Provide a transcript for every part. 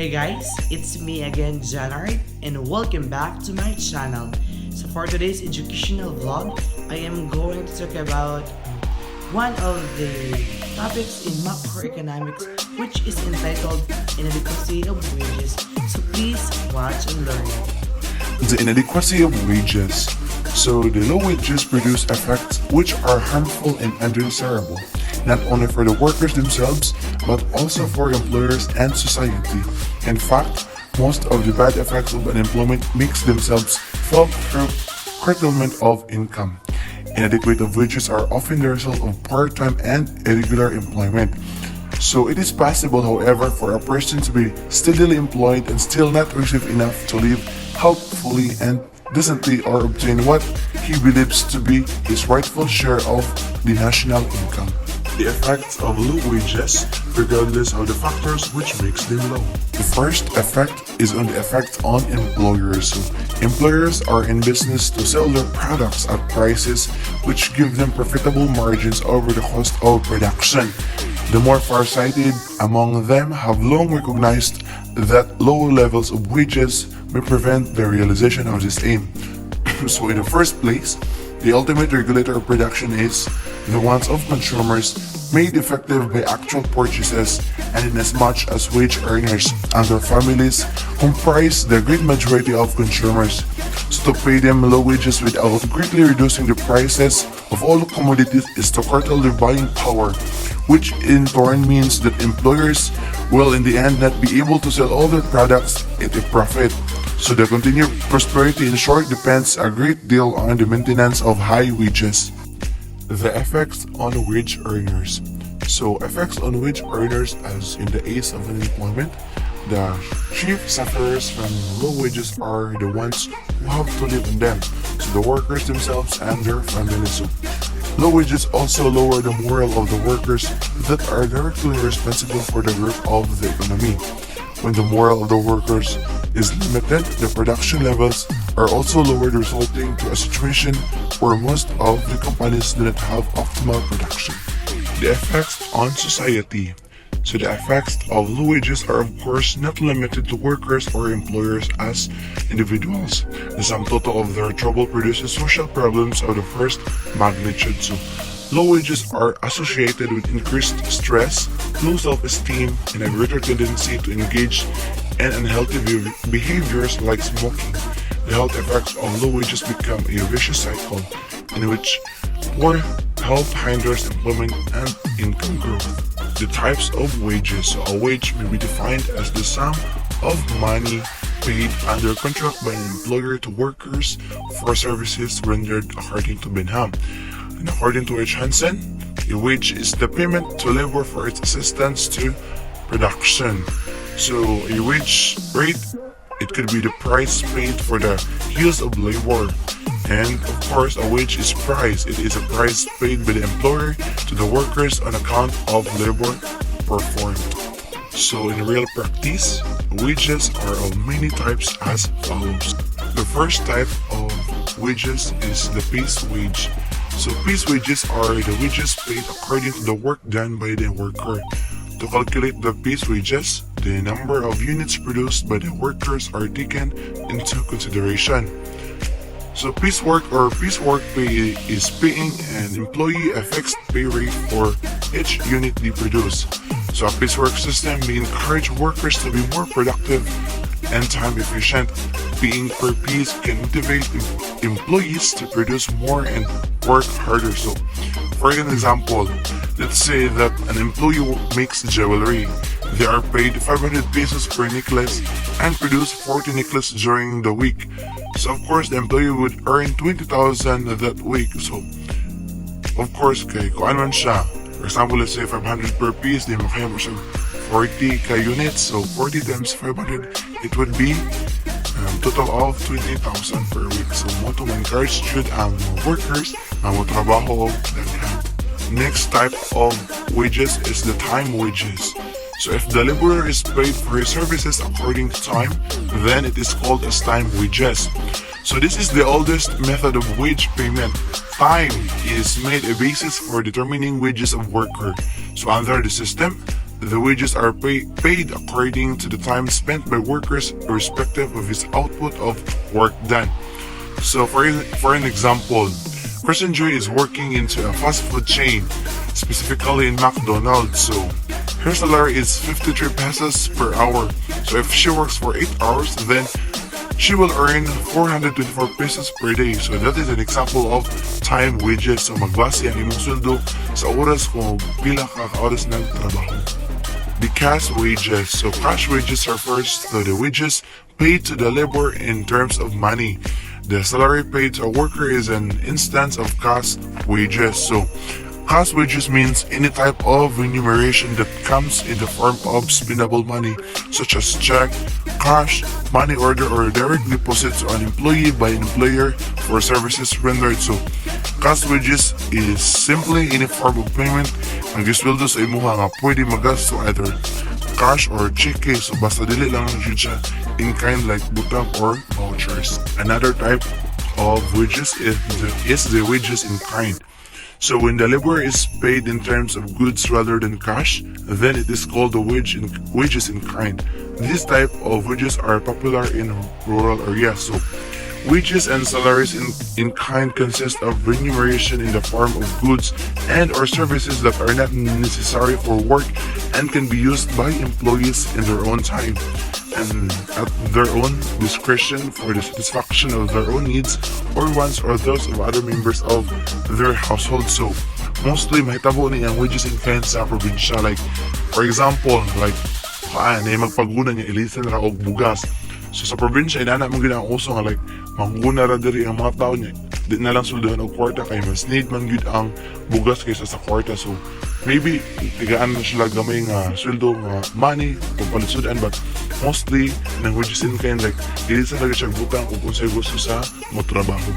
Hey guys, it's me again, Janart, and welcome back to my channel. So for today's educational vlog, I am going to talk about one of the topics in macroeconomics, which is entitled Inadequacy of Wages. So please watch and learn. The inadequacy of wages. So the low wages produce effects which are harmful and undesirable, not only for the workers themselves, but also for employers and society. In fact, most of the bad effects of unemployment makes themselves felt through curtailment of income. Inadequate of wages are often the result of part-time and irregular employment. So it is possible, however, for a person to be steadily employed and still not receive enough to live healthfully and decently or obtain what he believes to be his rightful share of the national income. The effects of low wages, regardless of the factors which makes them low. The first effect is on the effect on employers. So employers are in business to sell their products at prices which give them profitable margins over the cost of production. The more farsighted among them have long recognized that low levels of wages may prevent the realization of this aim. So in the first place, the ultimate regulator of production is the wants of consumers made effective by actual purchases, and inasmuch as wage earners and their families comprise the great majority of consumers. So to pay them low wages without greatly reducing the prices of all commodities is to curtail their buying power, which in turn means that employers will in the end not be able to sell all their products at a profit. So the continued prosperity in short depends a great deal on the maintenance of high wages. The effects on wage earners. So effects on wage earners, as in the case of unemployment, the chief sufferers from low wages are the ones who have to live on them, so the workers themselves and their families. So low wages also lower the morale of the workers that are directly responsible for the growth of the economy. When the morale of the workers is limited, the production levels are also lowered, resulting to a situation where most of the companies do not have optimal production. The effects on society. So the effects of low wages are of course not limited to workers or employers as individuals. The sum total of their trouble produces social problems of the first magnitude. So low wages are associated with increased stress, low self-esteem, and a greater tendency to engage in unhealthy behaviors like smoking. The health effects of low wages become a vicious cycle in which poor health hinders employment and income growth. The types of wages. So a wage may be defined as the sum of money paid under contract by an employer to workers for services rendered according to Benham. And according to H. Hansen, a wage is the payment to labor for its assistance to production. So a wage rate, it could be the price paid for the use of labor. And of course, a wage is price. It is a price paid by the employer to the workers on account of labor performed. So in real practice, wages are of many types as follows. The first type of wages is the piece wage. So piece wages are the wages paid according to the work done by the worker. To calculate the piece wages, the number of units produced by the workers are taken into consideration. So piecework or piecework pay is paying an employee a fixed pay rate for each unit they produce. So a piecework system may encourage workers to be more productive and time efficient. Paying per piece can motivate employees to produce more and work harder. So for an example, let's say that an employee makes jewelry. They are paid 500 pesos per necklace and produce 40 necklaces during the week. So of course, the employee would earn 20,000 that week. So of course, kung ano man siya, for example, let's say 500 per piece, di makaya mo siya 40 units. So 40 times 500, it would be total of 20,000 per week. So mo to encourage jud ang workers na mo trabaho daghan. Next type of wages is the time wages. So if the laborer is paid for his services according to time, then it is called as time wages. So this is the oldest method of wage payment. Time is made a basis for determining wages of worker. So under the system, The wages are paid according to the time spent by workers irrespective of his output of work done. So for an example, Kristen Joy is working into a fast food chain, specifically in McDonald's. So her salary is 53 pesos per hour. So if she works for 8 hours, then she will earn 424 pesos per day. So that is an example of time wages. So magbase ang imong sweldo sa oras kung pila ka oras ng trabaho. The cash wages. So cash wages refers to the wages paid to the labor in terms of money. The salary paid to a worker is an instance of cash wages. So cash wages means any type of remuneration that comes in the form of spendable money, such as check, cash, money order, or direct deposit to an employee by an employer for services rendered. So cash wages is simply any form of payment ang gisweldo sa imuha nga pwede magasto either cash or check. So basta dili lang yun siya in kind like butang or vouchers. Another type of wages is the wages in kind. So when the labor is paid in terms of goods rather than cash, then it is called the wages in kind. This type of wages are popular in rural areas. So wages and salaries in kind consist of remuneration in the form of goods and or services that are not necessary for work and can be used by employees in their own time and at their own discretion for the satisfaction of their own needs or wants or those of other members of their household. So mostly mahitabo ni ang wages in kind sa probinsya. Like for example, like magpaguna niya ilisan ra og bugas. So sa probinsya, inana mong ginang uso nga like mangguna ra diri ang mga tao niya. Di na lang suldahan og kwarta kay mas need man gyud ang bugas kaysa sa kwarta. So maybe tigaan na sila gamay nga sweldo nga money kung palisudan, but mostly nang wages in kind like dili sa siya butang kung unsay gusto sa motrabaho.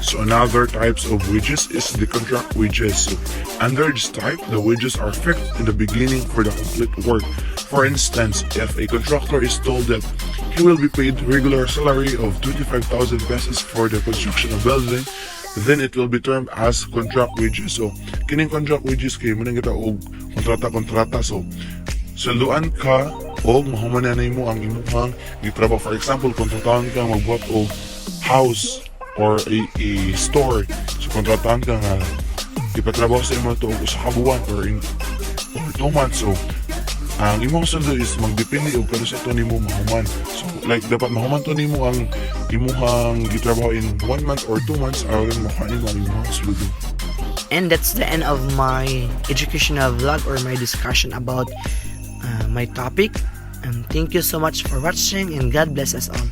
So another types of wages is the contract wages. So under this type, the wages are fixed in the beginning for the complete work. For instance, if a contractor is told that he will be paid regular salary of 25,000 pesos for the construction of building, then it will be termed as contract wages. So kining contract wages kay mo nang kita og kontrata. So sweldoan ka og mahuman na nimo ang imong gitrabaho. For example, kontratahan ka magbuhat og house or a store. So kontratahan ka nga ipatrabaho sa imo to og usa ka buwan or 2 months. So ang imong sweldo is magdepende og kano sa to nimo mahuman. So like dapat mahuman to nimo ang imong gitrabaho in 1 month or 2 months aron makuha nimo ang imong sweldo. And that's the end of my educational vlog or my discussion about my topic. And thank you so much for watching, and God bless us all.